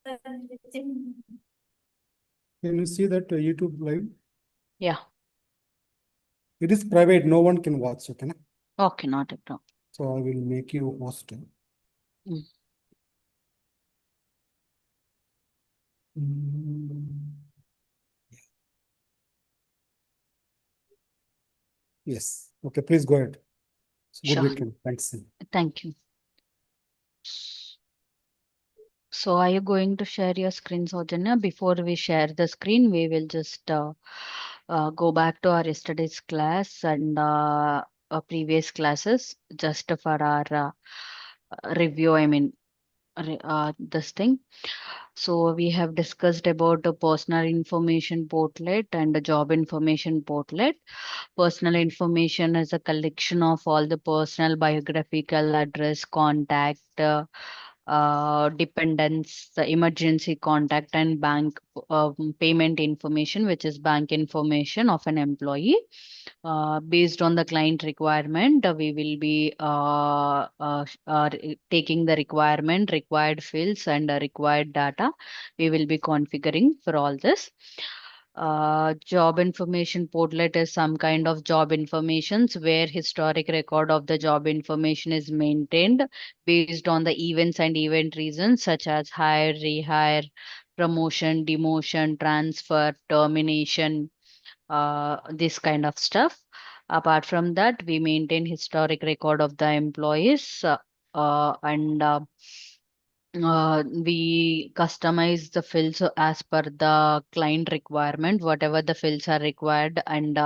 Can you see that YouTube live? Yeah. It is private, no one can watch, okay? Okay, not a problem. So I will make you host. Yes. Okay, please go ahead. Good Sure. weekend. Thanks. Thank you. So are you going to share your screen, Saujanya? Before we share the screen, we will just go back to our yesterday's class and previous classes just for our review. I mean, this thing. So we have discussed about the personal information portlet and the job information portlet. Personal information is a collection of all the personal biographical address, contact, dependents, the emergency contact, and bank payment information, which is bank information of an employee. Based on the client requirement, we will be taking the required fields and required data. We will be configuring for all this. Job information portlet is some kind of job informations where historic record of the job information is maintained based on the events and event reasons such as hire, rehire, promotion, demotion, transfer, termination, this kind of stuff. Apart from that, we maintain historic record of the employees and we customize the fields as per the client requirement, whatever the fields are required. And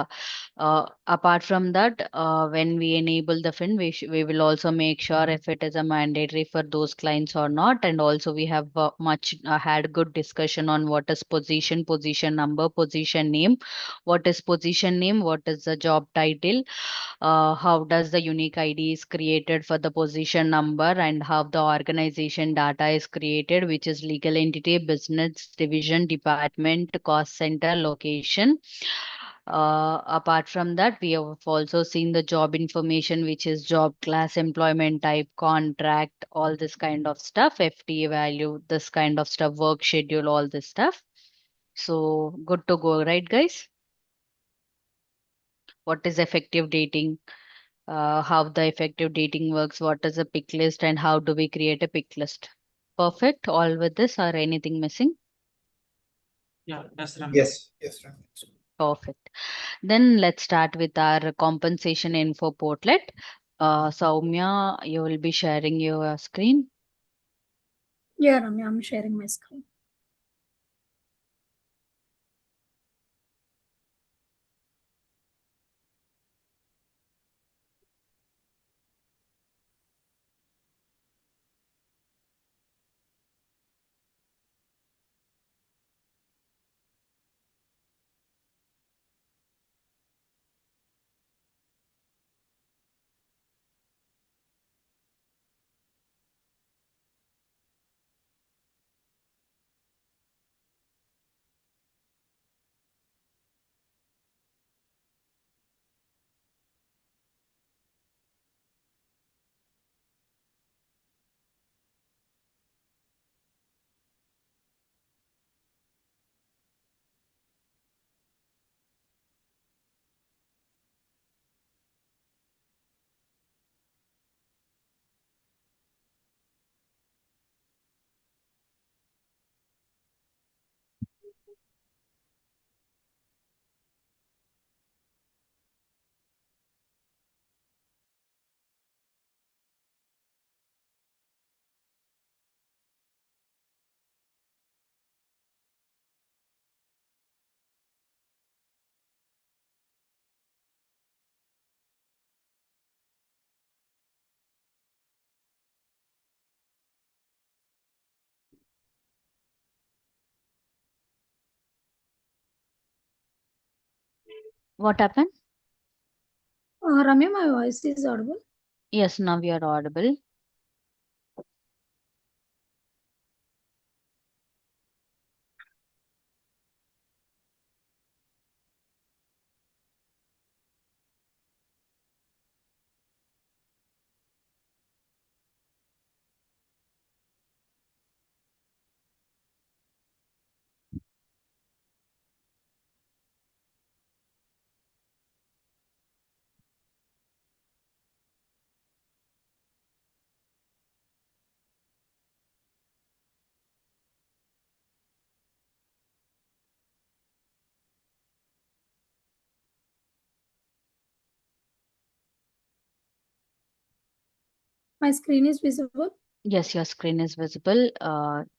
apart from that, when we enable the field, we will also make sure if it is a mandatory for those clients or not. And also we have had good discussion on what is position number, position name, what is position name, what is the job title, how does the unique ID is created for the position number, and how the organization data is created, which is legal entity, business division, department, cost center, location. Apart from that, we have also seen the job information, which is job class, employment type, contract, all this kind of stuff, FTA value, this kind of stuff, work schedule, all this stuff. So good to go, right, guys? What is effective dating? How the effective dating works, what is a pick list, and how do we create a pick list. Perfect. All with this or anything missing? Yeah, yes, Ramya. Yes, Ramya. Perfect. Then let's start with our compensation info portlet. Soumya, you will be sharing your screen. Yeah, Ramya, I'm sharing my screen. What happened? Ramya, my voice is audible? Yes, now we are audible. My screen is visible. Yes, your screen is visible.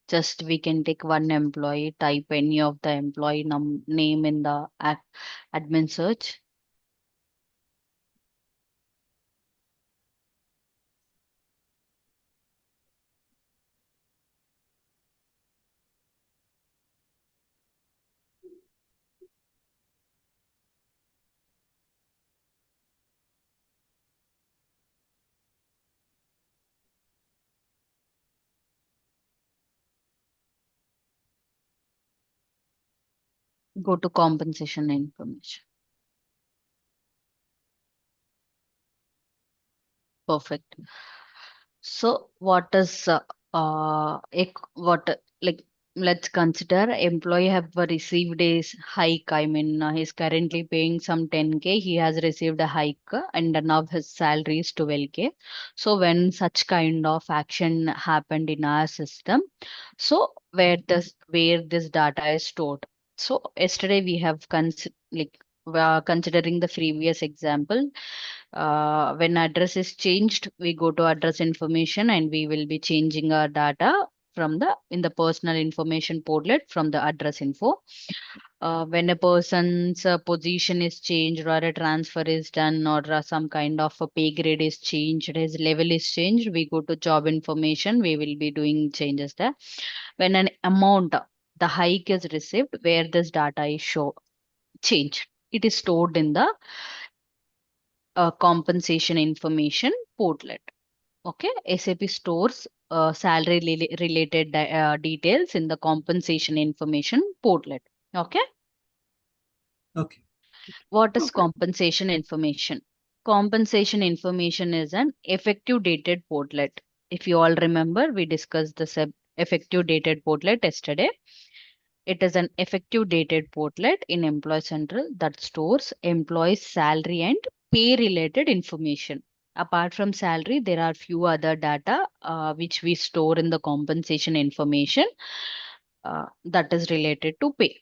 Just we can take one employee, type any of the employee name in the admin search. Go to compensation information. Perfect. So what is what like let's consider employee have received his hike. I mean, he's currently paying some 10K. He has received a hike and now his salary is 12K. So when such kind of action happened in our system, so where this data is stored. So yesterday we have considering the previous example, when address is changed, we go to address information and we will be changing our data from the in the personal information portlet from the address info. When a person's position is changed or a transfer is done or some kind of a pay grade is changed, his level is changed, we go to job information, we will be doing changes there. When an amount, the hike is received, where this data is changed, it is stored in the compensation information portlet. Okay, SAP stores salary related details in the compensation information portlet. Okay, Okay. what is Okay. compensation information? Compensation information is an effective dated portlet. If you all remember, we discussed the effective dated portlet yesterday. It is an effective dated portlet in Employee Central that stores employees' salary and pay related information. Apart from salary, there are few other data which we store in the compensation information that is related to pay.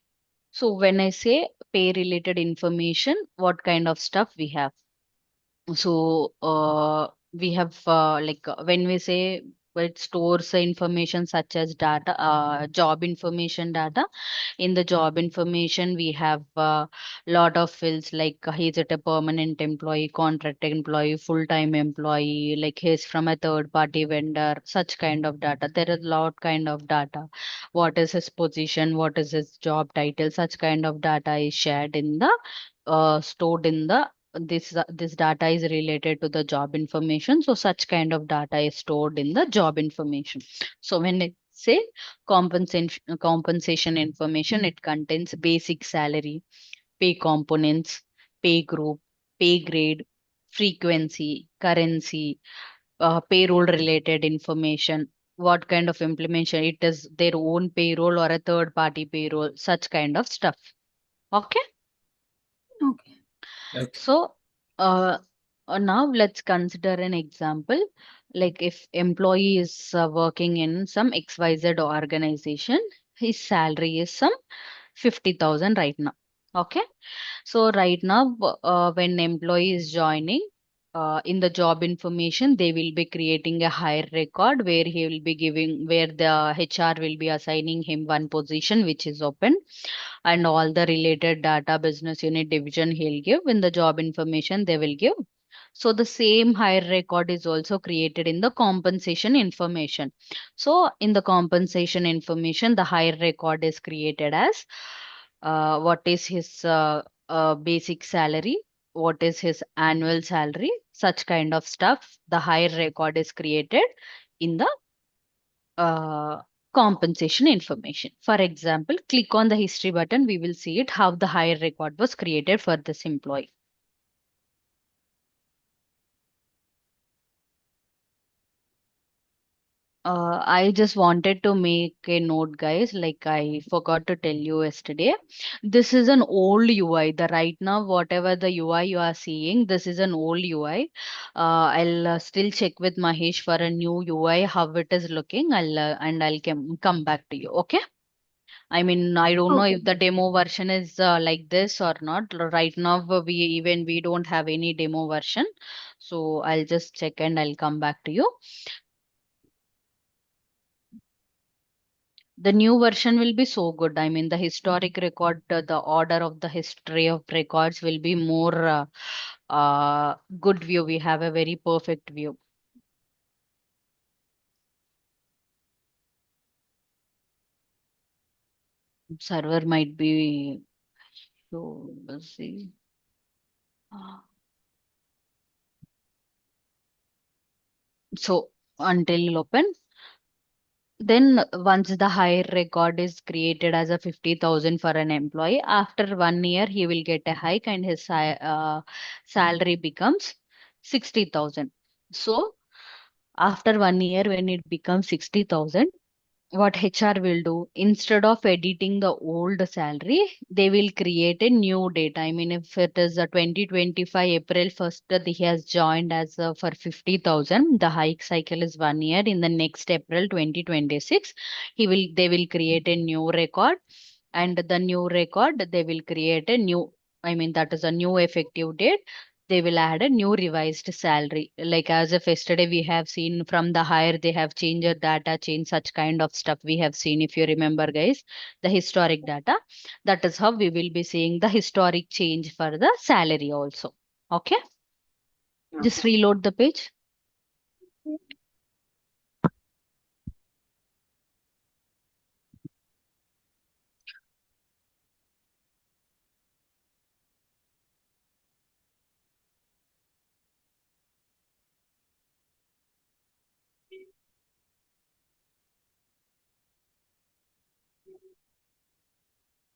So when I say pay related information, what kind of stuff we have? So we have when we say it stores the information such as data, job information data. In the job information, we have a lot of fields like is it a permanent employee, contract employee, full-time employee, like he's from a third-party vendor, such kind of data. There is a lot kind of data. What is his position? What is his job title? Such kind of data is shared in the stored in the this data is related to the job information, so such kind of data is stored in the job information. So when it say compensation information, it contains basic salary, pay components, pay group, pay grade, frequency, currency, payroll related information, what kind of implementation, it is their own payroll or a third party payroll, such kind of stuff. Okay. Okay. Okay. So, now let's consider an example. Like if employee is working in some XYZ organization, his salary is some 50,000 right now. Okay. So right now, when employee is joining, in the job information, they will be creating a hire record where he will be giving, where the HR will be assigning him one position which is open, and all the related data, business unit, division he'll give in the job information they will give. So the same hire record is also created in the compensation information. So in the compensation information, the hire record is created as what is his basic salary, what is his annual salary, such kind of stuff. The hire record is created in the uh, compensation information. For example, click on the history button. We will see it how the hire record was created for this employee. I just wanted to make a note, guys. Like I forgot to tell you yesterday. This is an old UI. The right now, whatever the UI you are seeing, this is an old UI. I'll still check with Mahesh for a new UI, how it is looking. I'll come back to you. Okay. I mean, I don't know Okay. if the demo version is like this or not. Right now, we don't have any demo version. So I'll just check and I'll come back to you. The new version will be so good. I mean, the historic record, the order of the history of records will be more good view. We have a very perfect view. Server might be so busy. So until it'll open, then once the hire record is created as a 50,000 for an employee, after 1 year he will get a hike and his salary becomes 60,000. So after 1 year, when it becomes 60,000, what HR will do, instead of editing the old salary, they will create a new date. I mean, if it is a 2025 April 1st that he has joined as for 50,000, the hike cycle is 1 year. In the next April 2026, they will create a new record, and the new record they will create a new. I mean, that is a new effective date. They will add a new revised salary. Like as of yesterday, we have seen from the hire, they have changed the data, changed such kind of stuff we have seen. If you remember, guys, the historic data, that is how we will be seeing the historic change for the salary also. Okay, just reload the page.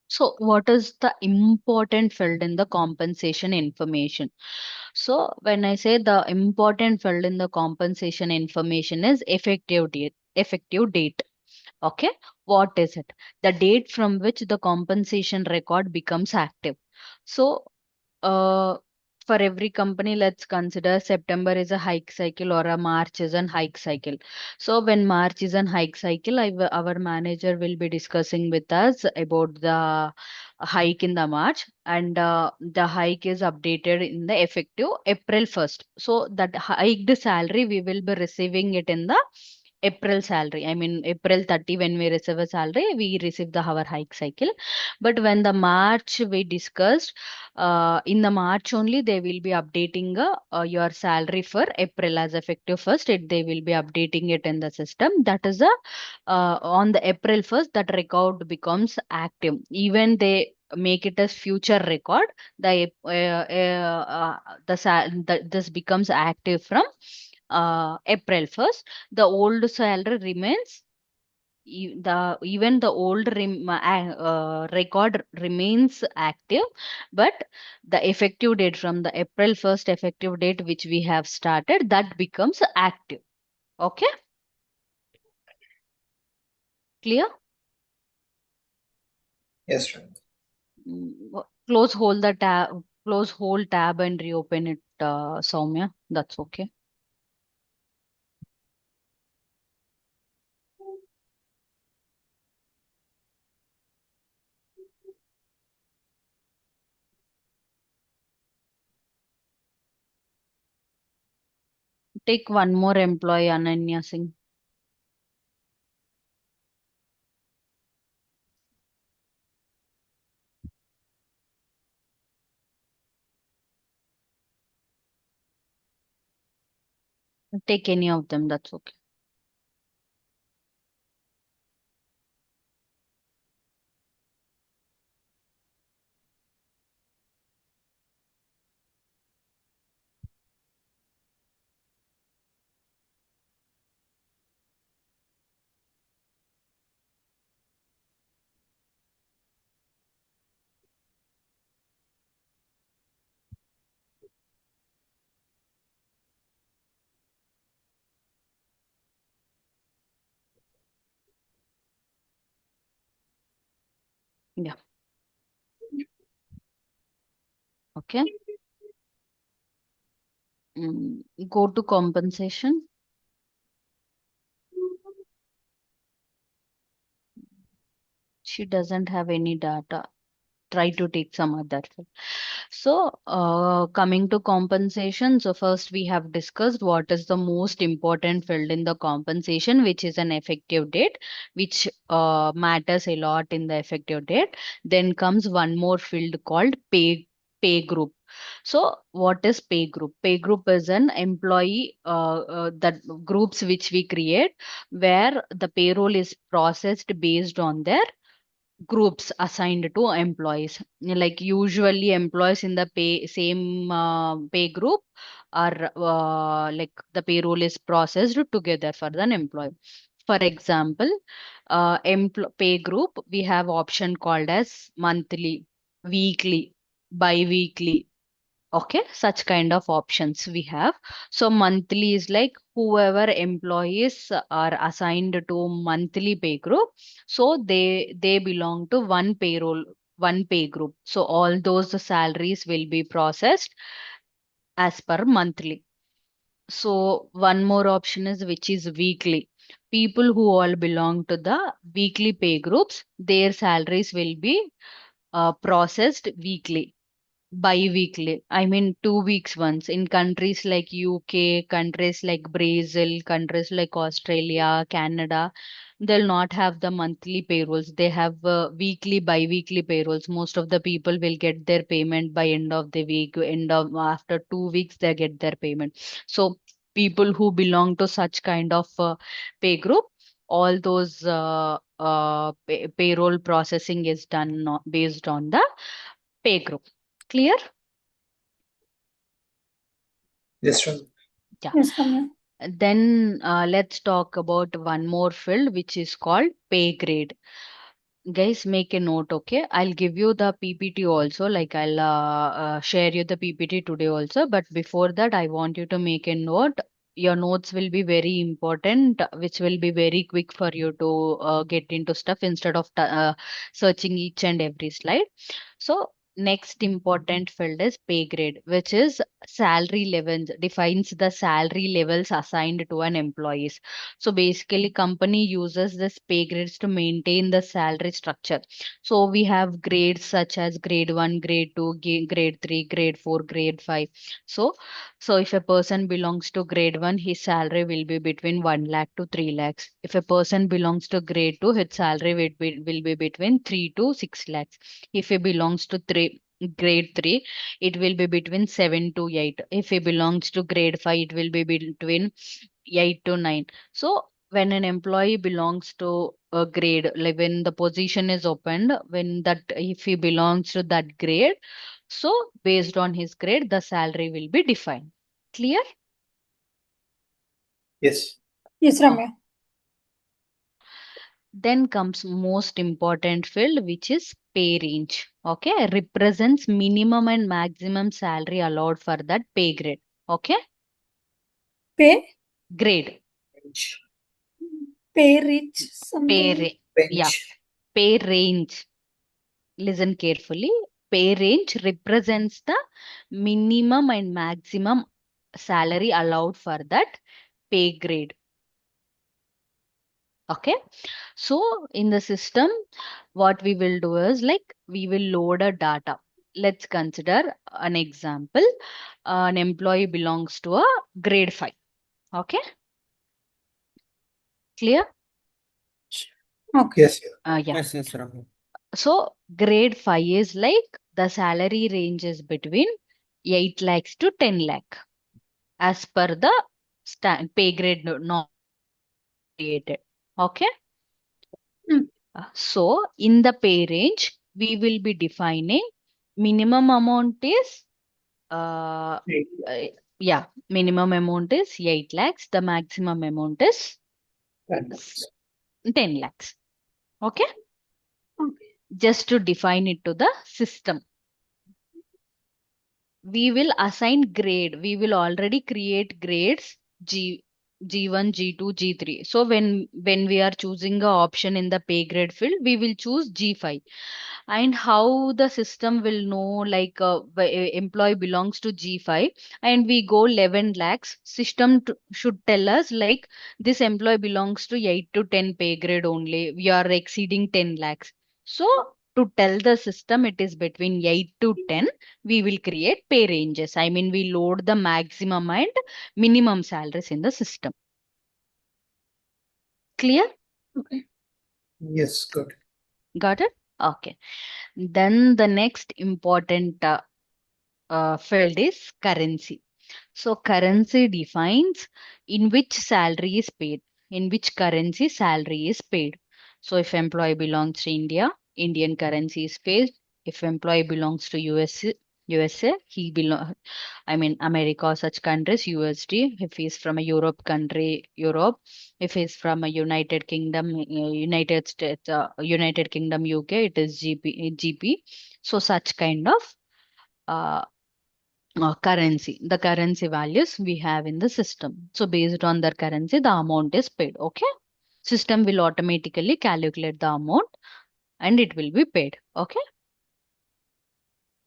So, what is the important field in the compensation information? So, when I say the important field in the compensation information is effective date. Effective date. Okay, what is it? The date from which the compensation record becomes active. So, uh, for every company, let's consider September is a hike cycle or a March is an hike cycle. So when March is an hike cycle, our manager will be discussing with us about the hike in the March, and the hike is updated in the effective April 1st. So that hiked salary, we will be receiving it in the April salary. I mean, April 30, when we receive a salary, we receive the our hike cycle. But when the March we discussed, in the March only they will be updating your salary for April as effective first. They will be updating it in the system. That is a on the April 1st that record becomes active. Even they make it as future record, this becomes active from April 1st. The old salary remains, even the old record remains active, but the effective date from the April 1st effective date which we have started, that becomes active. Okay, clear? Yes, ma'am. Close whole tab and reopen it, Soumya. That's okay. Take one more employee, Ananya Singh. Take any of them, that's okay. Yeah. Okay. Go to compensation. She doesn't have any data. Try to take some other field. So, coming to compensation. So first we have discussed what is the most important field in the compensation, which is an effective date, which matters a lot in the effective date. Then comes one more field called pay group. So what is pay group? Pay group is an employee that groups which we create where the payroll is processed based on their groups assigned to employees. Like usually employees in the same pay group are like the payroll is processed together for an employee. For example, pay group, we have option called as monthly, weekly, bi-weekly. Okay, such kind of options we have. So monthly is like whoever employees are assigned to monthly pay group, so they belong to one payroll, one pay group. So all those salaries will be processed as per monthly. So one more option is which is weekly. People who all belong to the weekly pay groups, their salaries will be processed weekly, bi-weekly. I mean 2 weeks once. In countries like UK, countries like Brazil, countries like Australia, Canada, they'll not have the monthly payrolls. They have weekly, bi-weekly payrolls. Most of the people will get their payment by end of the week. End of after 2 weeks, they get their payment. So people who belong to such kind of pay group, all those payroll processing is done based on the pay group. Clear? Yes, Ramya. Yeah. Yes, Ramya. Then let's talk about one more field, which is called pay grade. Guys, make a note, okay? I'll give you the PPT also, like I'll share you the PPT today also. But before that, I want you to make a note. Your notes will be very important, which will be very quick for you to get into stuff instead of searching each and every slide. So next important field is pay grade, which is salary levels, defines the salary levels assigned to an employees. So basically company uses this pay grades to maintain the salary structure. So we have grades such as grade 1, grade 2, grade 3, grade 4, grade 5. So if a person belongs to grade 1, his salary will be between 1 lakh to 3 lakhs. If a person belongs to grade 2, his salary will be between 3 to 6 lakhs. If he belongs to grade 3, it will be between 7 to 8. If he belongs to grade 5, it will be between 8 to 9. So when an employee belongs to a grade, like when the position is opened, when that if he belongs to that grade, so based on his grade, the salary will be defined. Clear? Yes. Yes, Ramya. Then comes most important field, which is pay range. Okay, represents minimum and maximum salary allowed for that pay grade. Okay, Pay, grade, pay rich, pay something. yeah, Bench. pay range. Listen carefully. Pay range represents the minimum and maximum salary allowed for that pay grade. Okay, so in the system, what we will do is like we will load a data. Let's consider an example. An employee belongs to a grade 5. Okay, clear? Okay. Yes. Yeah. Yes, yes, Ramya. So grade 5 is like the salary range is between 8 lakhs to 10 lakh as per the pay grade not created. Okay. Mm. So in the pay range, we will be defining minimum amount is uh, uh, yeah, minimum amount is 8 lakhs. The maximum amount is 10 lakhs. Okay. Okay. Just to define it to the system. We will assign grade. We will already create grades G1, G2, G3. So when we are choosing a option in the pay grade field, we will choose G5. And how the system will know like employee belongs to G5 and we go 11 lakhs, system should tell us like this employee belongs to 8 to 10 pay grade only. We are exceeding 10 lakhs. So to tell the system it is between 8 to 10, we will create pay ranges. I mean, we load the maximum and minimum salaries in the system. Clear? Okay. Yes, good. Got it? Okay. Then the next important field is currency. So currency defines in which salary is paid, in which currency salary is paid. So if employee belongs to India, Indian currency is paid. If employee belongs to USA, he belong. I mean America or such countries, USD. If he's from a Europe country, Europe. If he's from a United Kingdom, United States, United Kingdom, UK, it is GP. So such kind of uh, currency, the currency values we have in the system. So based on their currency, the amount is paid. Okay. System will automatically calculate the amount and it will be paid. Okay.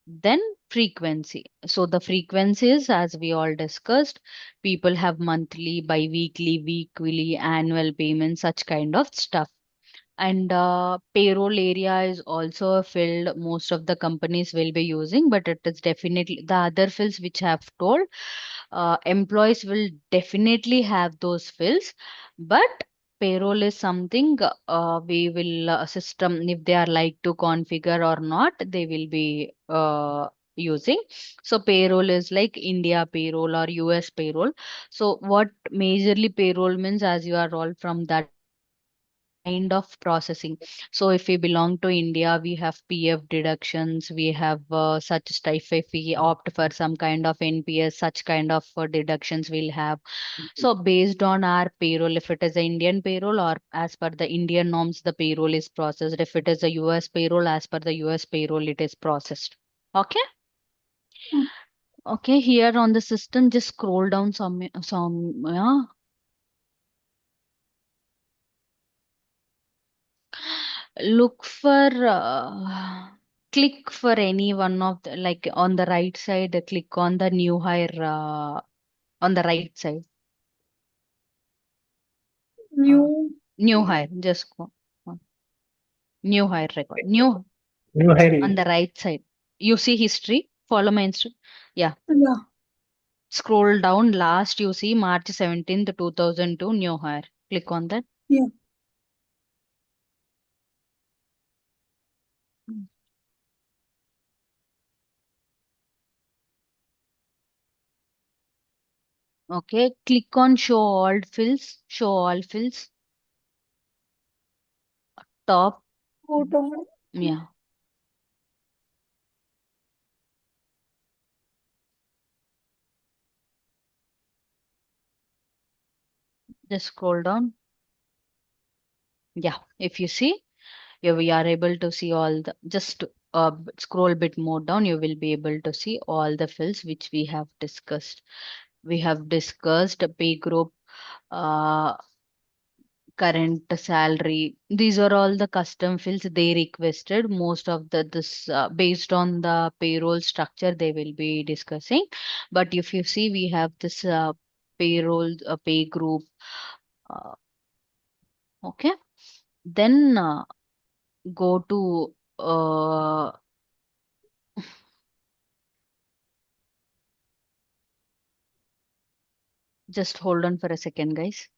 Then frequency. So the frequencies, as we all discussed, people have monthly, bi-weekly, weekly, annual payments, such kind of stuff. And payroll area is also a field most of the companies will be using, but it is definitely the other fields which I have told. Employees will definitely have those fields, but payroll is something we will system if they are like to configure or not, they will be using. So payroll is like India payroll or US payroll. So what majorly payroll means, as you are all from that kind of processing. So if we belong to India, we have PF deductions, we have such stuff. If we opt for some kind of NPS, such kind of deductions we'll have. So based on our payroll, if it is an Indian payroll or as per the Indian norms, the payroll is processed. If it is a US payroll, as per the US payroll, it is processed. Okay. Mm. Okay. Here on the system, just scroll down yeah. Look for click for any one of the, like on the right side, click on the new hire on the right side. New. New hire, just go on. New hire record. New New on hire. the right side. You see history. Follow my instruction. Yeah. Yeah. Scroll down. Last you see March 17th, 2002. New hire. Click on that. Yeah. Okay. Click on show all fields. Show all fields. Top. Auto. Yeah. Just scroll down. Yeah. If you see, yeah, we are able to see all the, just scroll a bit more down, you will be able to see all the fields which we have discussed. We have discussed a pay group, uh, current salary. These are all the custom fields they requested. Most of the this based on the payroll structure they will be discussing. But if you see, we have this payroll pay group. Uh, okay, then go to just hold on for a second, guys.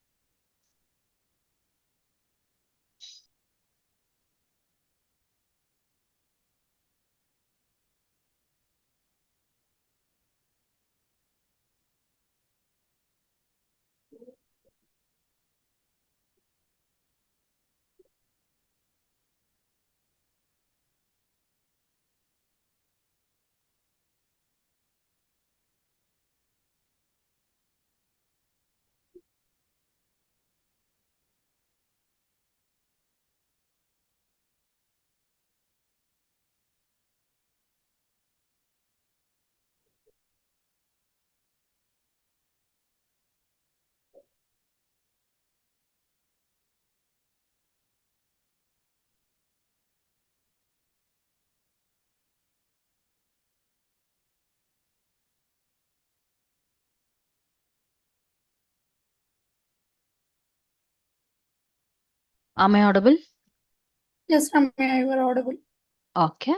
Am I audible? Yes, Ramya, you are audible. Okay.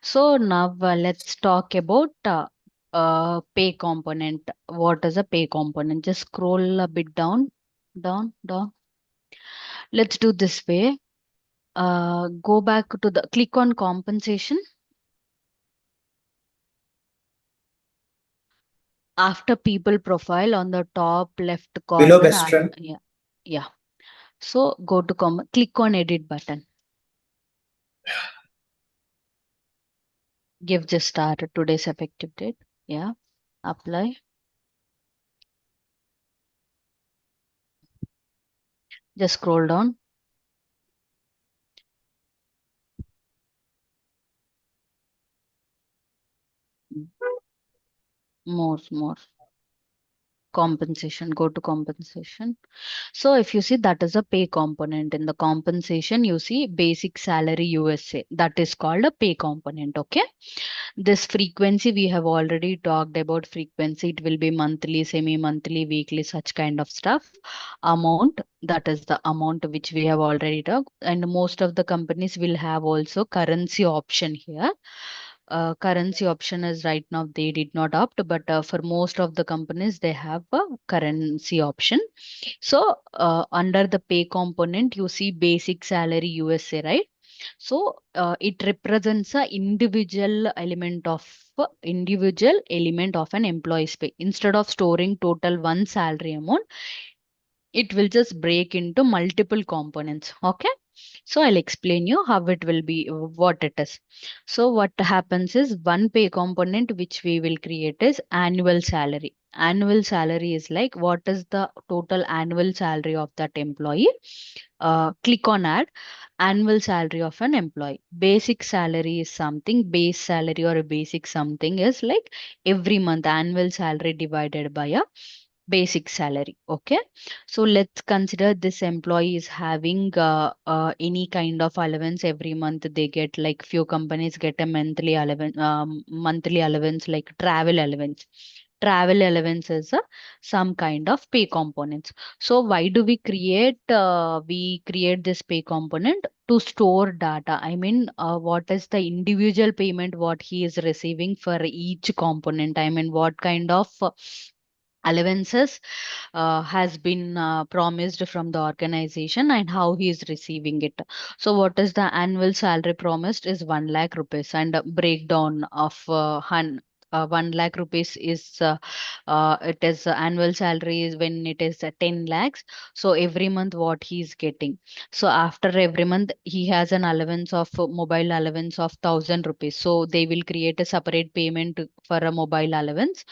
So now let's talk about pay component. What is a pay component? Just scroll a bit down, down. Let's do this way. Go back to the click on compensation. After people profile on the top left Below corner. best friend. Yeah. So go to click on edit button. Give just start today's effective date. Yeah. Apply. Just scroll down. More. Compensation. Go to compensation. So if you see, that is a pay component. In the compensation, you see basic salary USA. That is called a pay component. Okay. This frequency, we have already talked about frequency. It will be monthly, semi-monthly, weekly, such kind of stuff. Amount, that is the amount which we have already talked. And most of the companies will have also currency option here. Currency option is right now they did not opt, but for most of the companies they have a currency option. So under the pay component, you see basic salary USA, right? So it represents a individual element of an employee's pay. Instead of storing total one salary amount, it will just break into multiple components. Okay. So I'll explain you how it will be, what it is. So what happens is one pay component which we will create is annual salary. Annual salary is like what is the total annual salary of that employee. Click on add annual salary of an employee. Basic salary is something, base salary or a basic something is like every month annual salary divided by a basic salary. Okay. So let's consider this employee is having any kind of allowance every month. They get like few companies get a monthly allowance like travel allowance. Travel allowance is some kind of pay components. So why do we create this pay component to store data? I mean, what is the individual payment what he is receiving for each component? I mean, what kind of allowances has been promised from the organization and how he is receiving it. So what is the annual salary promised is 1 lakh rupees, and breakdown of 1 lakh rupees is it is annual salary is when it is 10 lakhs. So every month what he is getting. So after every month he has an allowance of mobile allowance of 1,000 rupees. So they will create a separate payment for a mobile allowance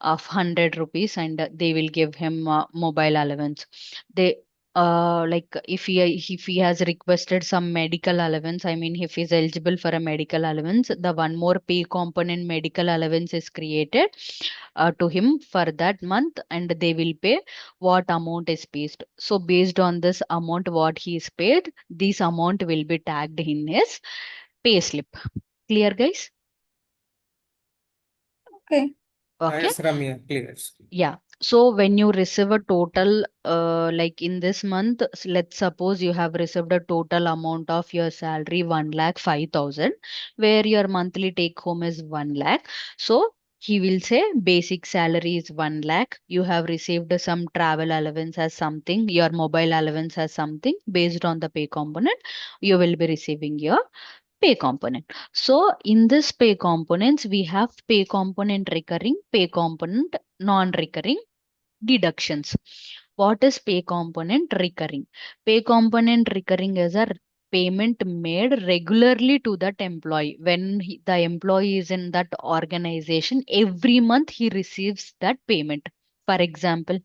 of 100 rupees, and they will give him mobile allowance. They like if he has requested some medical allowance, I mean if he's eligible for a medical allowance, the one more pay component medical allowance is created to him for that month, and they will pay what amount is paid. So based on this amount what he is paid, this amount will be tagged in his pay slip. Clear, guys? Okay. Okay. Yes, Ramya, clear. Yeah. So when you receive a total, like in this month, let's suppose you have received a total amount of your salary 1,05,000, where your monthly take home is 1 lakh. So he will say basic salary is 1 lakh. You have received some travel allowance as something, your mobile allowance as something. Based on the pay component, you will be receiving your pay component. So in this pay components, we have pay component recurring, pay component non-recurring, deductions. What is pay component recurring? Pay component recurring is a payment made regularly to that employee. When the employee is in that organization, every month he receives that payment. For example,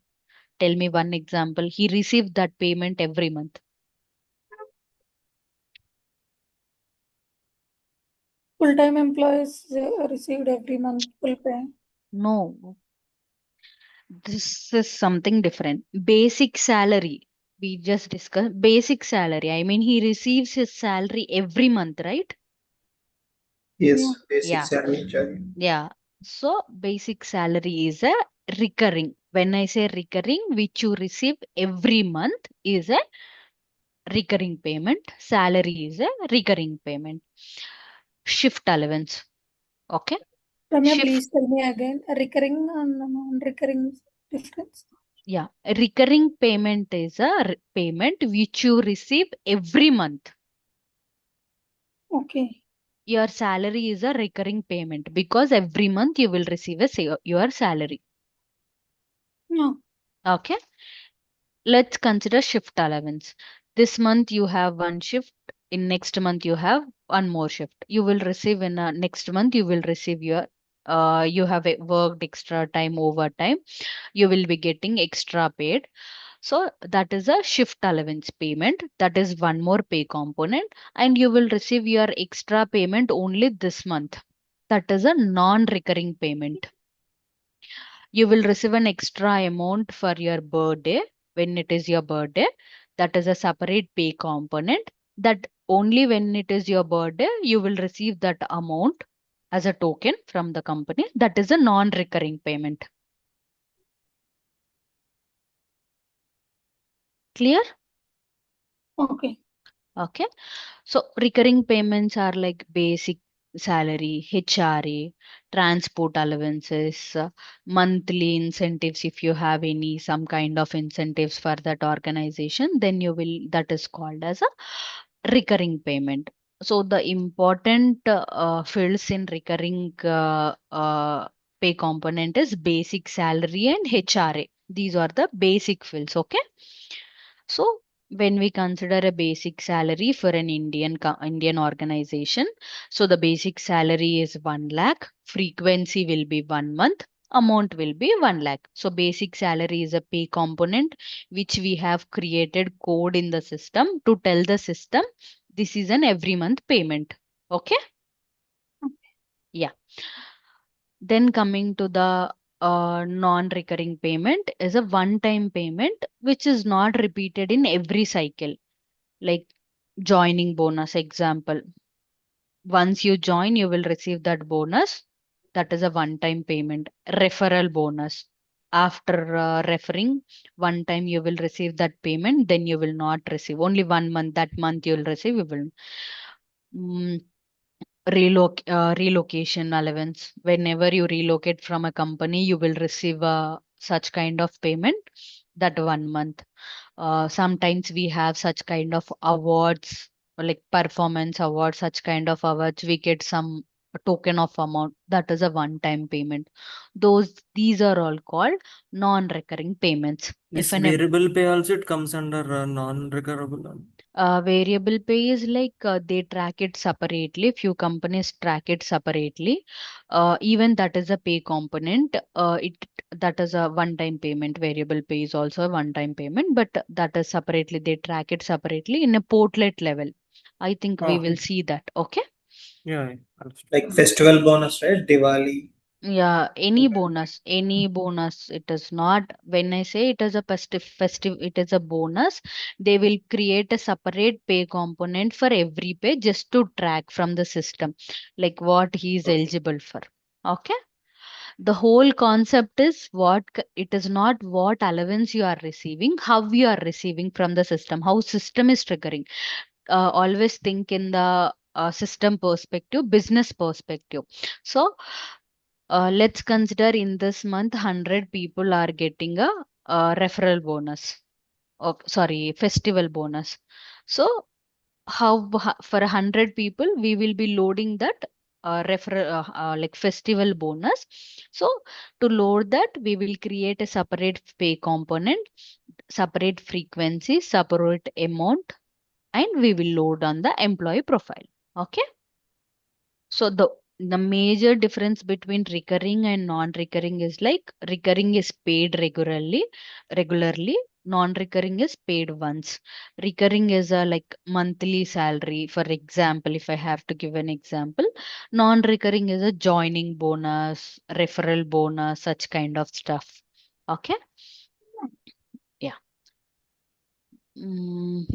tell me one example. He received that payment every month. Full-time employees received every month full pay. No, this is something different. Basic salary. We just discussed basic salary. I mean, he receives his salary every month, right? Yes, Yeah. basic Yeah. salary charge. Yeah. So basic salary is a recurring. When I say recurring, which you receive every month, is a recurring payment. Salary is a recurring payment. Shift allowance. Okay. Ramya, Shift. please tell me again. Recurring and non-recurring difference. Yeah. A recurring payment is a payment which you receive every month. Okay. Your salary is a recurring payment because every month you will receive your salary. Yeah. Okay. Let's consider shift allowance. This month you have one shift. In next month you have one more shift. You will receive in next month you will receive your you have worked extra time overtime. You will be getting extra paid. So that is a shift allowance payment. That is one more pay component, and you will receive your extra payment only this month. That is a non-recurring payment. You will receive an extra amount for your birthday when it is your birthday. That is a separate pay component. That only when it is your birthday, you will receive that amount as a token from the company. That is a non-recurring payment. Clear? Okay. Okay. So recurring payments are like basic salary, HRA, transport allowances, monthly incentives. If you have any some kind of incentives for that organization, then you will that is called as a recurring payment. So the important fields in recurring pay component is basic salary and HRA. These are the basic fields. Okay. So when we consider a basic salary for an Indian organization, so the basic salary is 1 lakh, frequency will be 1 month, amount will be 1 lakh. So basic salary is a pay component which we have created code in the system to tell the system this is an every month payment. Okay. Yeah. Then coming to the non-recurring payment is a one-time payment which is not repeated in every cycle, like joining bonus example. Once you join, you will receive that bonus. That is a one-time payment. Referral bonus. After referring, one time you will receive that payment, then you will not receive. Only 1 month, that month you will receive, you will. Mm, relocation allowance. Whenever you relocate from a company, you will receive such kind of payment that 1 month. Sometimes we have such kind of awards like performance awards, such kind of awards. We get some token of amount that is a one-time payment. These are all called non-recurring payments. This If an variable pay also it comes under non-recoverable. variable pay is like they track it separately. Few companies track it separately. Even that is a pay component. It that is a one-time payment. Variable pay is also a one-time payment, but that is separately. They track it separately in a portlet level. I think we will Okay. see that. Okay. Yeah, understood. Like festival bonus, right? Diwali. Yeah, any bonus, it is not, when I say it is a festive, it is a bonus. They will create a separate pay component for every pay just to track from the system, like what he is eligible for. Okay. The whole concept is it is not what allowance you are receiving, how you are receiving from the system, how system is triggering. Always think in the system perspective, business perspective. So let's consider in this month 100 people are getting a referral bonus. Sorry, festival bonus. So for 100 people we will be loading that referral like festival bonus. So to load that we will create a separate pay component, separate frequency, separate amount, and we will load on the employee profile. Okay. So the major difference between recurring and non-recurring is like recurring is paid regularly. Non-recurring is paid once. Recurring is a like monthly salary. For example, if I have to give an example, non-recurring is a joining bonus, referral bonus, such kind of stuff. Okay. Yeah. Mm,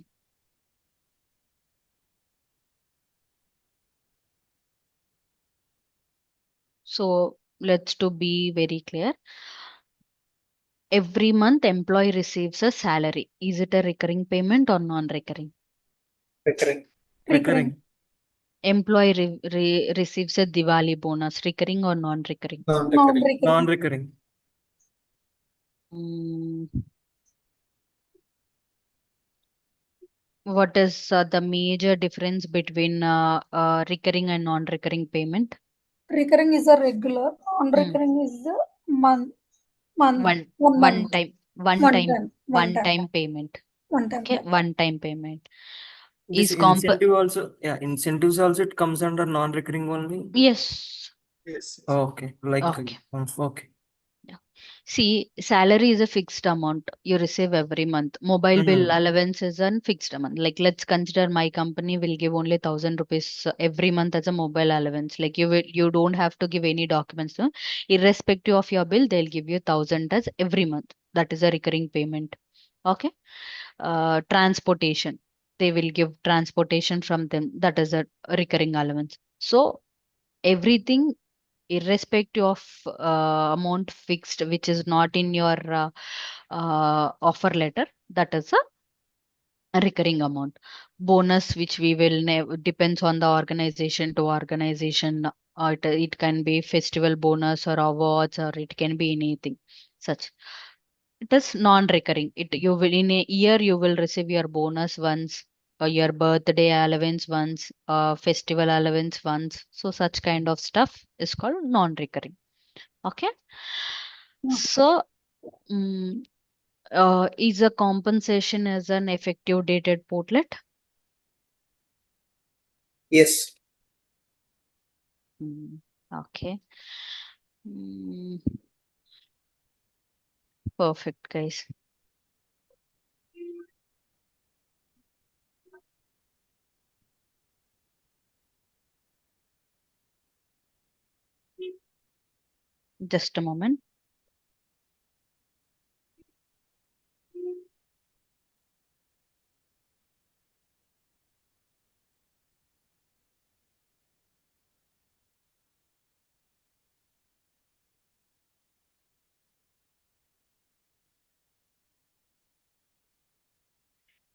so let's to be very clear. Every month employee receives a salary. Is it a recurring payment or non-recurring? Recurring. Recurring. Employee receives a Diwali bonus, recurring or non-recurring? Non-recurring. Non-recurring. Non-recurring. What is the major difference between recurring and non-recurring payment? Recurring is a regular. Non-recurring is a month. One month. time One time. payment. One time. Okay, one time payment. This Is comp incentive also, incentives also it comes under non-recurring only. Yes. Yes. Okay, like Okay. okay. See, salary is a fixed amount you receive every month. Mobile bill Mhm. allowance is a fixed amount. Like let's consider my company will give only 1,000 rupees every month as a mobile allowance. Like you don't have to give any documents. No? Irrespective of your bill, they'll give you 1,000 as every month. That is a recurring payment. Okay. Transportation. They will give transportation from them. That is a recurring allowance. So everything irrespective of amount fixed which is not in your offer letter, that is a recurring amount. Bonus which we will depends on the organization to organization. It can be festival bonus or awards or it can be anything such. It is non-recurring. It you will in a year you will receive your bonus once, your birthday allowance once, festival allowance once. So such kind of stuff is called non-recurring. Okay. So, is a compensation as an effective dated portlet? Yes. Okay. Perfect, guys. Just a moment.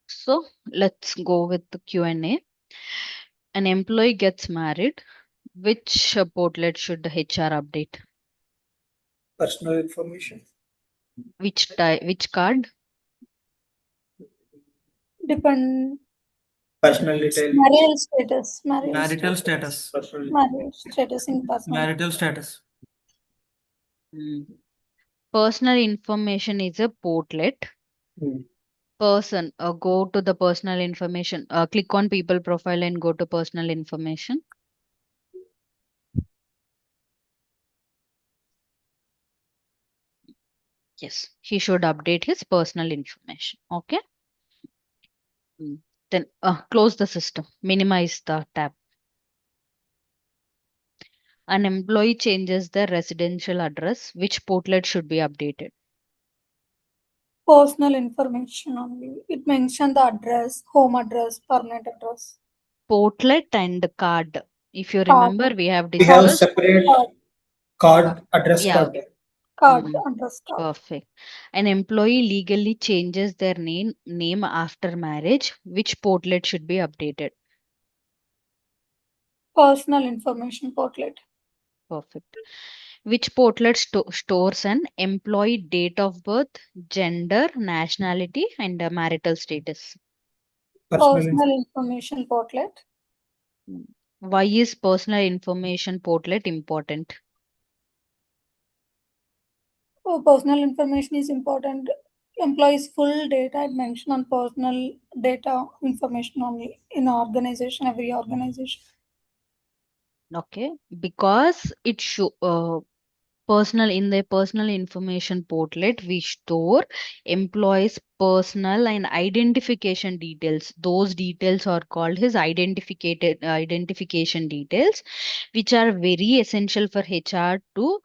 So let's go with the Q&A. An employee gets married. Which portlet should the HR update? Personal information. Which card? Depend. Personal detail. Marital status. Marital status. Personal. Marital status in personal. Marital status. Personal information is a portlet. Person, go to the personal information. Click on people profile and go to personal information. Yes, he should update his personal information. Okay. Then close the system, minimize the tab. An employee changes their residential address. Which portlet should be updated? Personal information only. It mentioned the address, home address, permanent address. Portlet and card. If you Card. remember, we have We have discussed. separate card address card. Card address card. Perfect. An employee legally changes their name after marriage. Which portlet should be updated? Personal information portlet. Perfect. Which portlet stores an employee date of birth, gender, nationality, and marital status? Personal information portlet. Why is personal information portlet important? Personal information is important. Employees' full data mentioned on personal data information only in organization, every organization. Okay, because it in the personal information portlet we store employees personal and identification details. Those details are called his identification details, which are very essential for HR to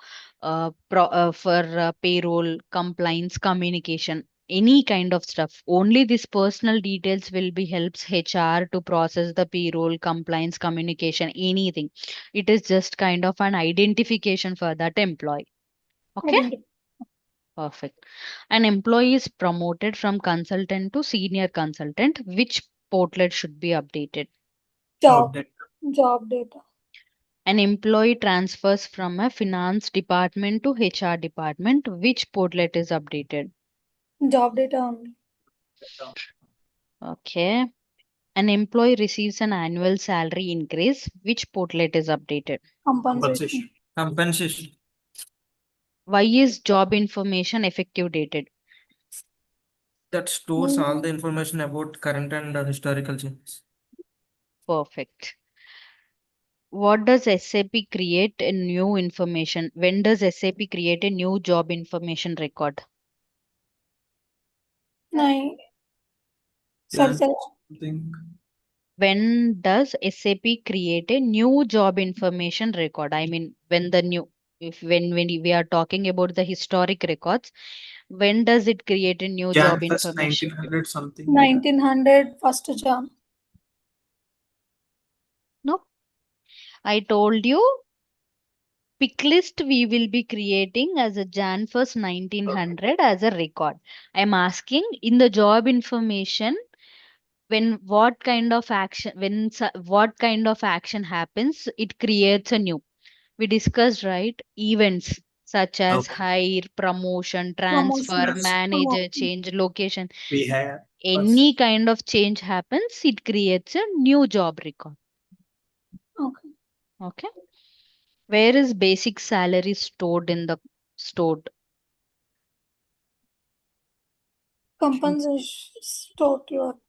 for payroll, compliance, communication, any kind of stuff. Only this personal details will be helps HR to process the payroll, compliance, communication, anything. It is just kind of an identification for that employee. Okay. Perfect. An employee is promoted from consultant to senior consultant. Which portlet should be updated? Job data. data. An employee transfers from a finance department to HR department. Which portlet is updated? Job data only. Okay. An employee receives an annual salary increase. Which portlet is updated? Compensation. Compensation. Why is job information effective dated? That stores all the information about current and historical changes. Perfect. What does SAP create a new information? When does SAP create a new job information record? Nine. Yeah. Sorry. Something. When does SAP create a new job information record? I mean, when the new, if when we are talking about the historic records, when does it create a new job Jan 1st, information? 1900 something. 1900 first Jan. No, I told you pick list we will be creating as a Jan 1st 1900 as a record. I'm asking in the job information when what kind of action what kind of action happens, it creates a new. We discussed, right? Events such as Okay. hire, promotion, transfer, Promotions. manager, Promotion. change location. We have. Any kind of change happens, it creates a new job record. Okay. Okay. Where is basic salary stored in the stored? Compensation total.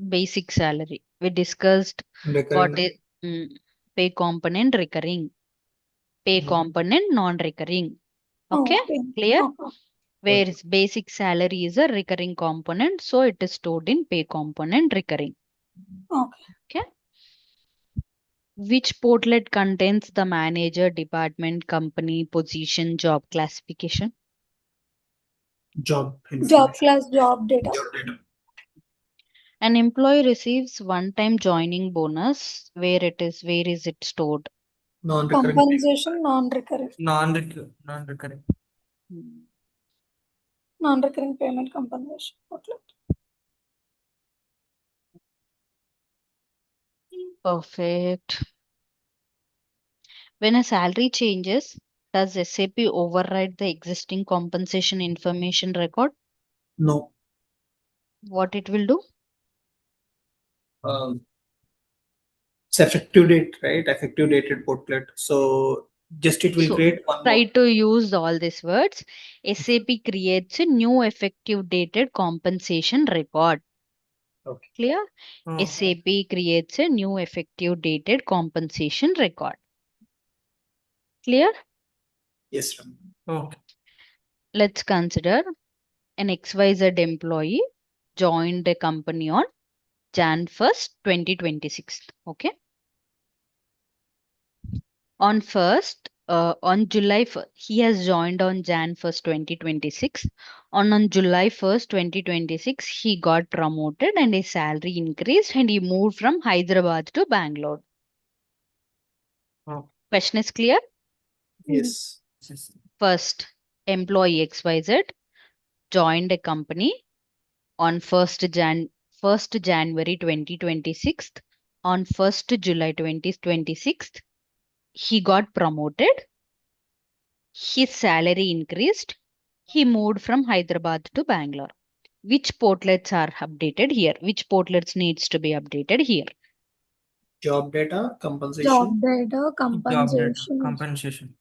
Basic salary. We discussed what Recurring. is pay component recurring, pay component non-recurring. Okay, Okay. clear? Okay. Where is basic salary is a recurring component, so it is stored in pay component recurring. Okay. Okay. Which portlet contains the manager, department, company, position, job classification? Job Job information. class job data. Job data. An employee receives one-time joining bonus. Where is it stored? Non-recurring. Compensation non-recurring. Non-recurring. Hmm. Non-recurring payment compensation. Okay. Perfect. When a salary changes, does SAP override the existing compensation information record? No. What it will do? It's effective date, right? Effective dated portlet. So just it will So, create one try more. to use all these words. SAP creates a new effective dated compensation record. Okay. Clear? Oh. SAP creates a new effective dated compensation record. Clear? Yes, Ram. Okay. Let's consider an XYZ employee joined a company on Jan 1st, 2026. Okay. On July 1st, he has joined on Jan 1st, 2026. On July 1st, 2026, he got promoted and his salary increased and he moved from Hyderabad to Bangalore. Okay. Question is clear? Yes. Yes. First, employee XYZ joined a company on 1st January 2026. On 1st July 2026, he got promoted. His salary increased. He moved from Hyderabad to Bangalore. Which portlets are updated here? Which portlets needs to be updated here? Job data, Job compensation. data Job data. compensation. Compensation.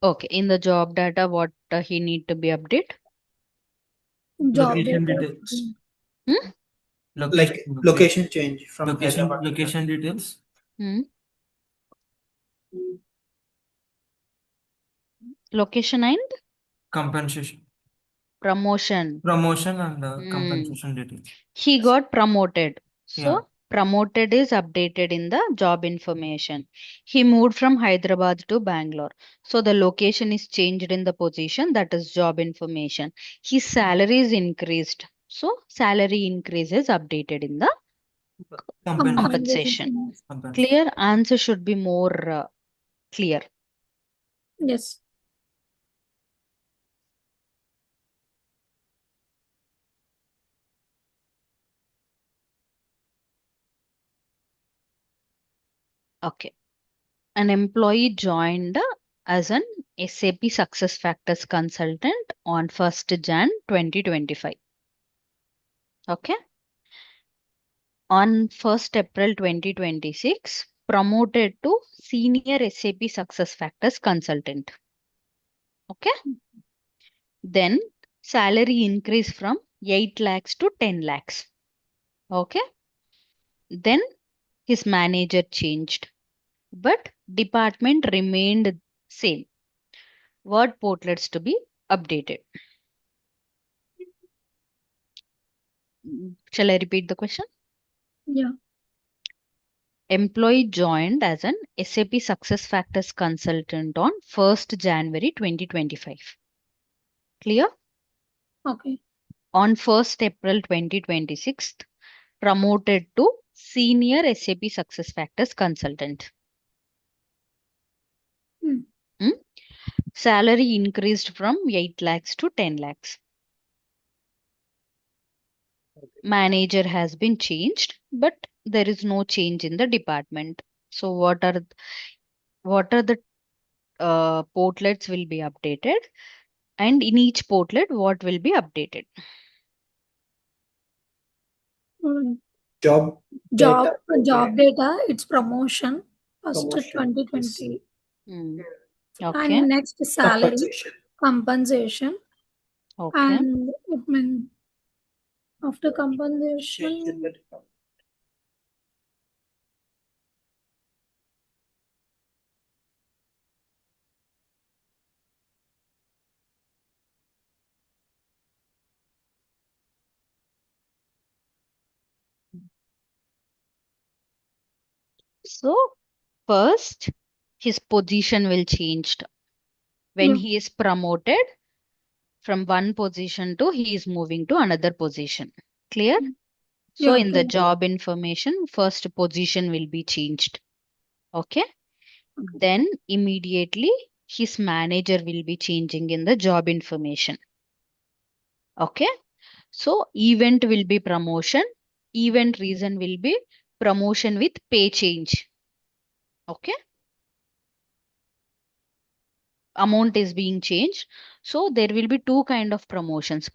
Okay, in the job data, what he need to be updated? Job Location data. details. Hmm? Like location change from Hyderabad. Location details. Hmm? Location and Compensation. promotion. Promotion and Hmm. compensation details. He got promoted. So Yeah. promoted is updated in the job information. He moved from Hyderabad to Bangalore. So the location is changed in the position, that is job information. His salary is increased. So salary increase is updated in the compensation. Compensation. Clear? Answer should be more clear. Yes. Okay. An employee joined as an SAP Success Factors consultant on 1st Jan 2025. Okay. On 1st April 2026, promoted to Senior SAP Success Factors consultant. Okay. Then salary increase from 8 lakhs to 10 lakhs. Okay. Then his manager changed, but department remained same. What portlets to be updated? Shall I repeat the question? Yeah. Employee joined as an SAP Success Factors consultant on 1st January 2025. Clear? Okay. On 1st April 2026, promoted to Senior SAP Success Factors consultant. Hmm. Salary increased from 8 lakhs to 10 lakhs. Manager has been changed, but there is no change in the department. So what are the portlets will be updated, and in each portlet what will be updated? Job Job data. data, it's promotion, first Promotion, 2020. Okay. And next salary, compensation. compensation. Okay. And it means after compensation, So first his position will change when he is promoted from one position to he is moving to another position. Clear? So Yeah, in the clear. job information, first position will be changed. Okay. Then immediately his manager will be changing in the job information. Okay. So event will be promotion. Event reason will be promotion with pay change. Okay. Amount is being changed. So there will be two kind of promotions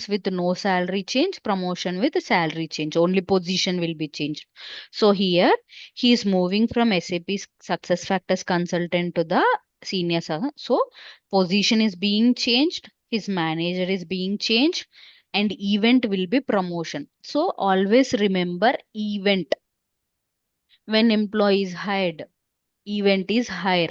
with no salary change, promotion with salary change, only position will be changed. So here he is moving from SAP Success Factors consultant to the senior. So position is being changed, his manager is being changed, and event will be promotion. So always remember event. When employee is hired, event is higher.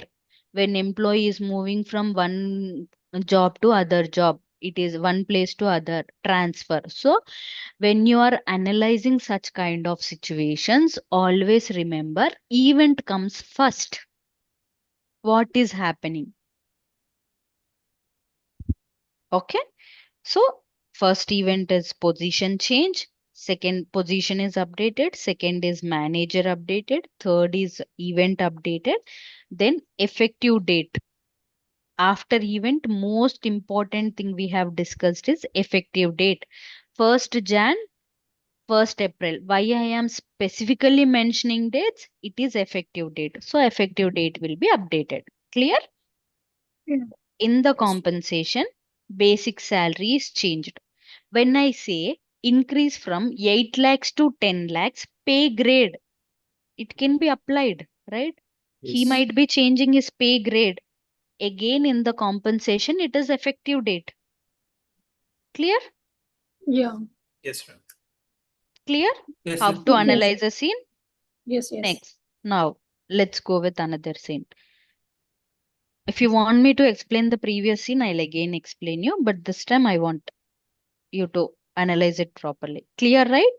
When employee is moving from one job to other job, it is one place to other, transfer. So when you are analyzing such kind of situations, always remember event comes first. What is happening? Okay. So first event is position change, second position is updated, second is manager updated, third is event updated, then effective date. After event, most important thing we have discussed is effective date. 1st Jan, 1st April. Why I am specifically mentioning dates? It is effective date. So effective date will be updated. Clear? Yeah. In the compensation, basic salary is changed. When I say increase from 8 lakhs to 10 lakhs, pay grade, it can be applied, right? He Yes. might be changing his pay grade. Again, in the compensation, it is effective date. Clear? Yeah. Yes, ma'am. Clear? Yes, How yes. to analyze a scene? Yes. Next. Now, let's go with another scene. If you want me to explain the previous scene, I'll again explain you, but this time I want you to analyze it properly. Clear, right?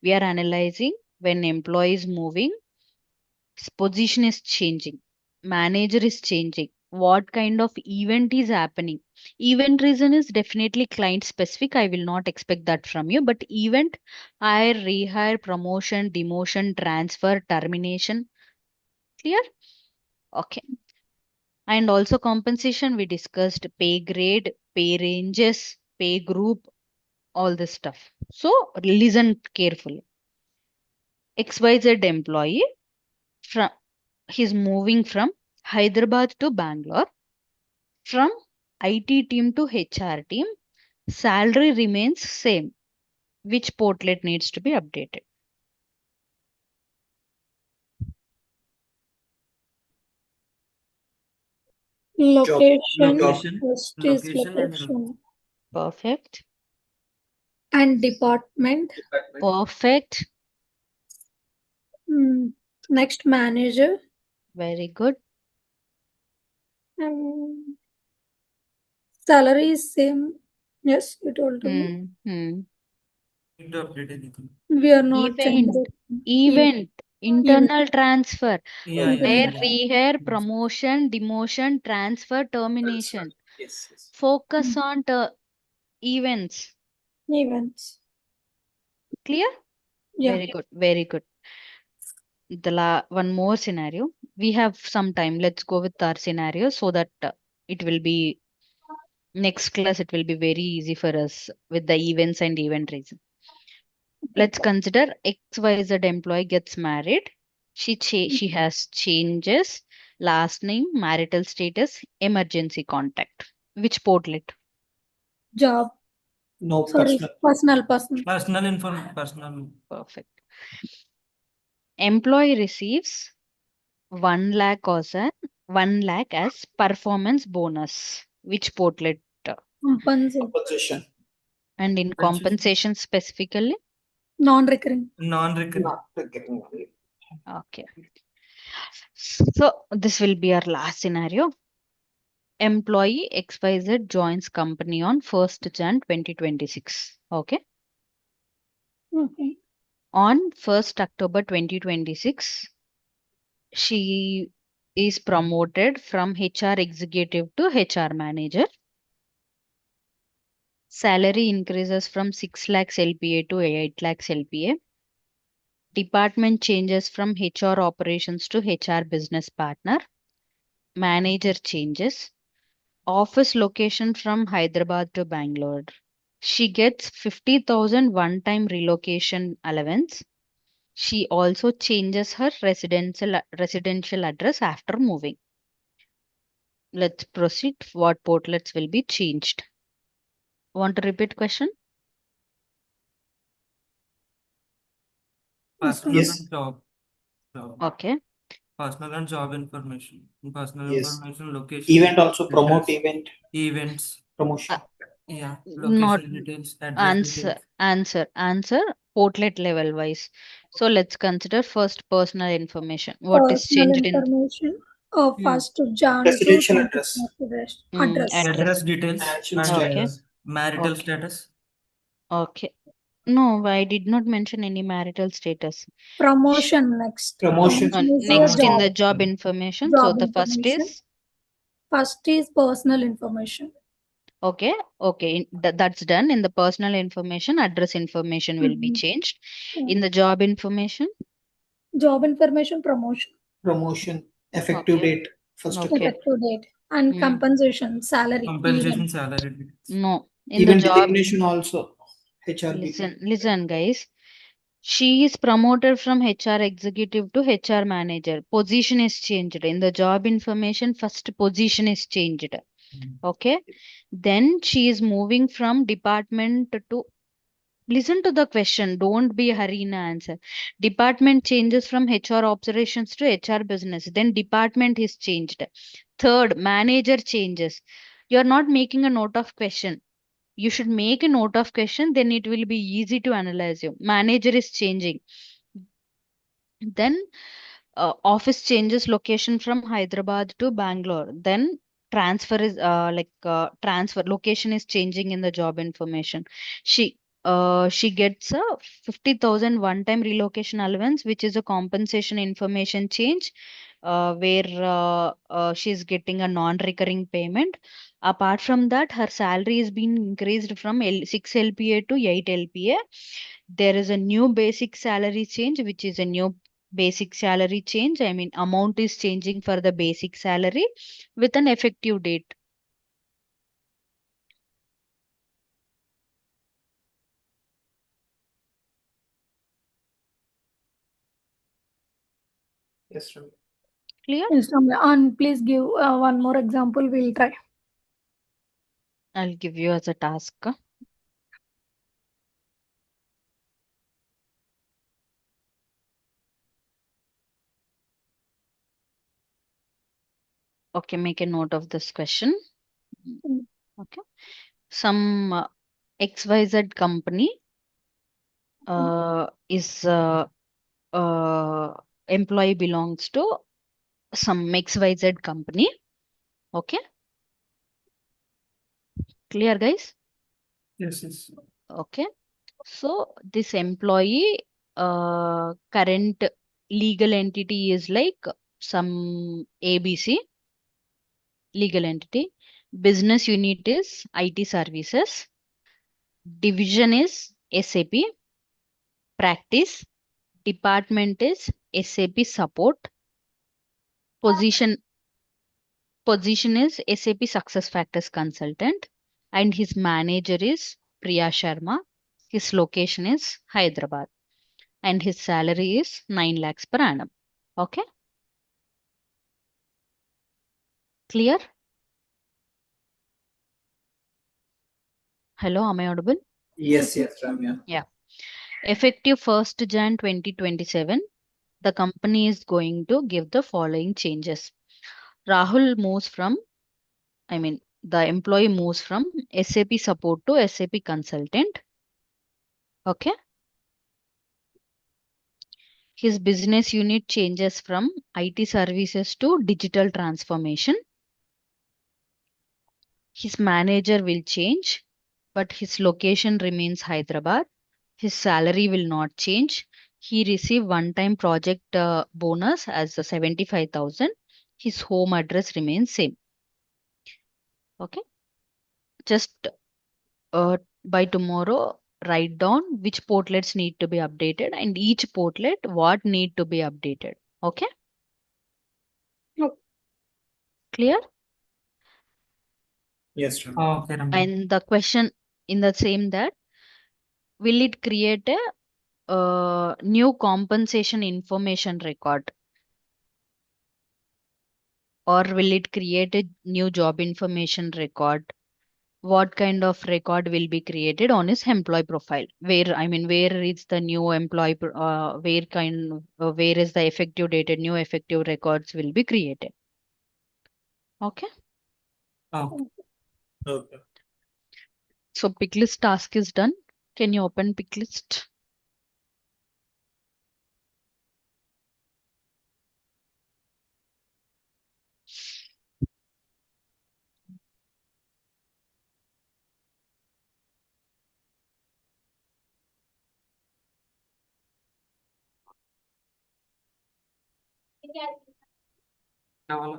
We are analyzing when employee is moving, his position is changing, manager is changing, what kind of event is happening. Event reason is definitely client specific. I will not expect that from you, but event, hire, rehire, promotion, demotion, transfer, termination. Clear? Okay. And also compensation, we discussed pay grade, pay ranges, pay group, all this stuff. So listen carefully. XYZ employee from he's moving from Hyderabad to Bangalore, from IT team to HR team, salary remains same. Which portlet needs to be updated? Location, Location, first is location and location. Perfect. And department. Perfect. Next, manager. Very good. Salary is same. Yes, you told me. need to update anything. We are not changing. Event, internal transfer, Yeah, hire, yeah. rehire, promotion, demotion, transfer, termination. Yes. Focus on events. Events. Clear? Yeah. Very good. Very good. One more scenario. We have some time. Let's go with our scenario so that it will be next class. It will be very easy for us with the events and event reason. Let's consider XYZ employee gets married. She has changes, last name, marital status, emergency contact. Which portlet? Job. No, Sorry, personal. Personal. Perfect. Employee receives 1 lakh as performance bonus. Which portlet? Compensation. And in compensation specifically? Non-recurring. Non-recurring. Not getting only. Okay. So this will be our last scenario. Employee XYZ joins company on 1st Jan 2026. Okay. Okay. On 1st October 2026, she is promoted from HR executive to HR manager. Salary increases from 6 lakhs LPA to 8 lakhs LPA. Department changes from HR operations to HR business partner. Manager changes. Office location from Hyderabad to Bangalore. She gets 50,000 one-time relocation allowance. She also changes her residential address after moving. Let's proceed. What portlets will be changed? Want to repeat question? Personal Yes. and job. Okay. Personal and job information. Personal Yes. information, location. Event also promote address, events. Promotion. Yeah. Not Location details, address details. answer portlet level wise. So let's consider first personal information. What is Personal changed in information of 1st Jan Residential to address. address. Address details Financial and status. marital Okay. status. Okay. No, I did not mention any marital status. Promotion next. Promotion. Is your Next in the job. job information. Job So the first information. is First is personal information. okay. That's done. In the personal information, address information will be changed. In the job information, Job information, promotion. Promotion. Effective Okay. date. First. Okay. Effective date. And compensation, salary. Compensation even. salary details. No. In the Even job, designation also. HRBP. listen, guys. She is promoted from HR executive to HR manager. Position is changed. In the job information, first position is changed. Okay. Then she is moving from department to listen to the question. Don't be hurry in answer. Department changes from HR operations to HR business. Then department is changed. Third, manager changes. You're not making a note of question. You should make a note of question, then it will be easy to analyze you. Manager is changing. Then office changes location from Hyderabad to Bangalore. Then transfer is transfer location is changing in the job information. She gets a 50,000 one-time relocation allowance, which is a compensation information change, where she's getting a non-recurring payment. Apart from that, her salary is being increased from 6 LPA to 8 LPA. There is a new basic salary change, which is a new basic salary change. I mean, amount is changing for the basic salary with an effective date. Yes, Ravi. Clear? Yes, Ramya. And please give one more example. We'll try. I'll give you as a task. Okay, make a note of this question. Mm. Okay. Some XYZ company is employee belongs to some XYZ company. Okay. Clear, guys? Yes, yes. Okay. So this employee current legal entity is like some ABC legal entity. Business unit is IT services. Division is SAP. Practice department is SAP support. Position is SAP Success Factors consultant, and his manager is Priya Sharma. His location is Hyderabad, and his salary is 9 lakhs per annum. Okay, clear? Hello, am I audible? Yes, Ramya. Yeah. Effective 1st Jan 2027, the company is going to give the following changes. Rahul moves from, the employee moves from SAP support to SAP consultant. Okay. His business unit changes from IT services to digital transformation. His manager will change, but his location remains Hyderabad. His salary will not change. He received one-time project bonus as a 75,000. His home address remains same. Okay. Just by tomorrow, write down which portlets need to be updated and each portlet what need to be updated. Okay. Okay. Clear? Yes, Ramya. Oh, okay, Ramya. And the question in the same that, will it create a new compensation information record, or will it create a new job information record? What kind of record will be created on his employee profile? Where is the new employee, where is the effective dated new effective records will be created? Okay. Oh, Okay. So pick list task is done. Can you open pick list? కావాలా?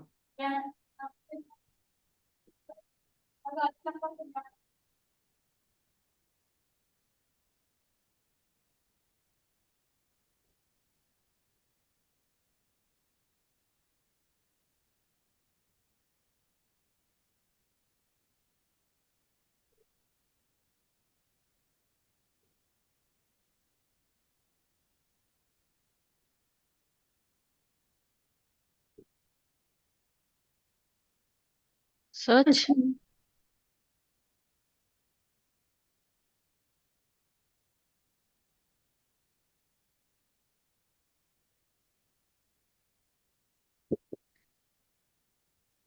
Search.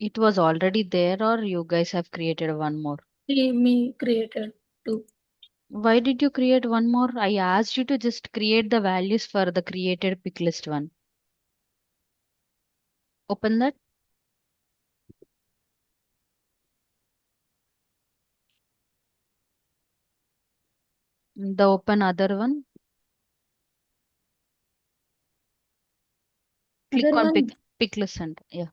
It was already there, or you guys have created one more? Me created two. Why did you create one more? I asked you to just create the values for the created pick list one. Open that. The open other one. Click Other on one, pick list center. Yeah.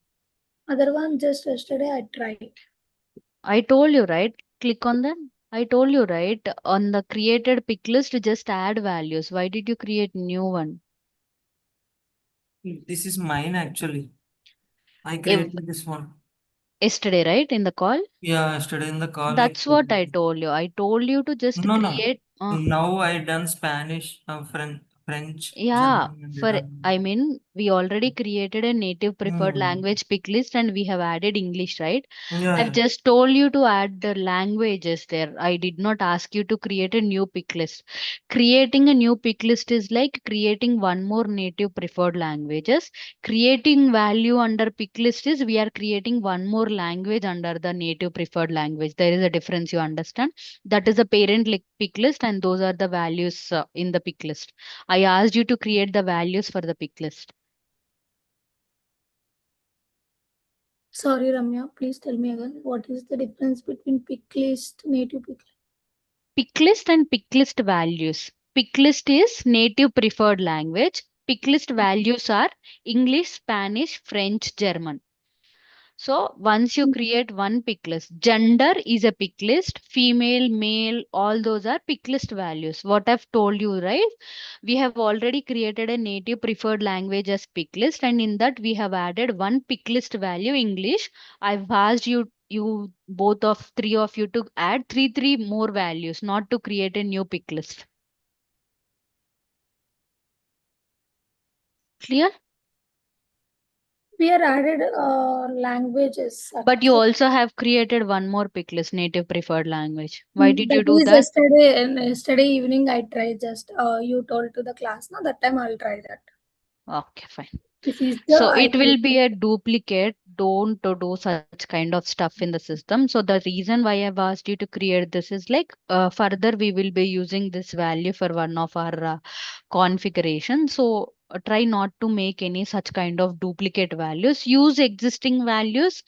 other one just yesterday I tried. I told you, right? Click on that. I told you, right? On the created pick list, just add values. Why did you create new one? This is mine actually. I Ev- created this one. Yesterday, right? In the call? Yeah, yesterday in the call. That's what I told you. I told you to just No, create. Now I done Spanish, French, Yeah, German, and for Italian. We already created a native preferred Hmm. language pick list and we have added English, right? Yeah, I've yeah. just told you to add the languages there. I did not ask you to create a new pick list. Creating a new pick list is like creating one more native preferred languages. Creating value under pick list is we are creating one more language under the native preferred language. There is a difference, you understand? That is a parent pick list and those are the values in the pick list. I asked you to create the values for the pick list. Sorry, Ramya, please tell me again, what is the difference between pick list, native pick list? Pick list and pick list values. Pick list is native preferred language. Pick list values are English, Spanish, French, German. So once you create one pick list, gender is a pick list, female, male, all those are pick list values. What I've told you, right? We have already created a native preferred language as pick list, and in that we have added one pick list value English. I've asked you both of three of you to add three more values, not to create a new pick list. Clear? We are added languages. But you So also have created one more pick list, native preferred language. Why did you that do is that? yesterday, and yesterday evening I tried just you told to the class. Now that time I'll try that. Okay, fine. This is the So it I will be a duplicate. Don't do such kind of stuff in the system. So the reason why I've asked you to create this is like further we will be using this value for one of our configuration. So try not to make any such kind of duplicate values. Use existing values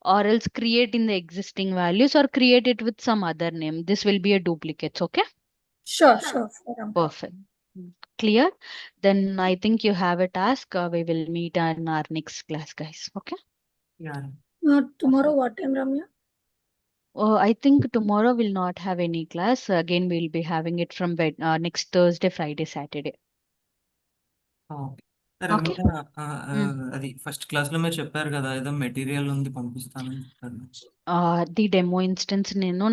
or else create in the existing values or create it with some other name. This will be a duplicate. Okay. sure. Ramya. Perfect. Clear? Then I think you have a task. We will meet in our next class, guys. Okay. Yeah. Tomorrow what time, Ramya? I think tomorrow we'll not have any class. Again, we'll be having it from next Thursday, Friday, Saturday. Okay. Okay. Ramya, అది first class లో మీరు చెప్పారు కదా ఏదో material ఉంది పంపిస్తానని చెప్పారు. The demo instance నేను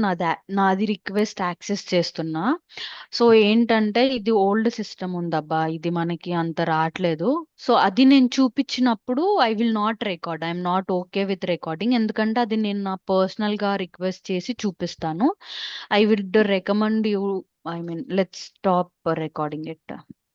నాది రిక్వెస్ట్ యాక్సెస్ చేస్తున్నా. సో ఏంటంటే ఇది ఓల్డ్ సిస్టమ్ ఉందబ్బా, ఇది మనకి అంత రావట్లేదు. సో అది నేను చూపించినప్పుడు I will not record. I'm not okay with recording, ఎందుకంటే అది నేను నా పర్సనల్ గా రిక్వెస్ట్ చేసి చూపిస్తాను. I will recommend you, I mean let's stop recording it.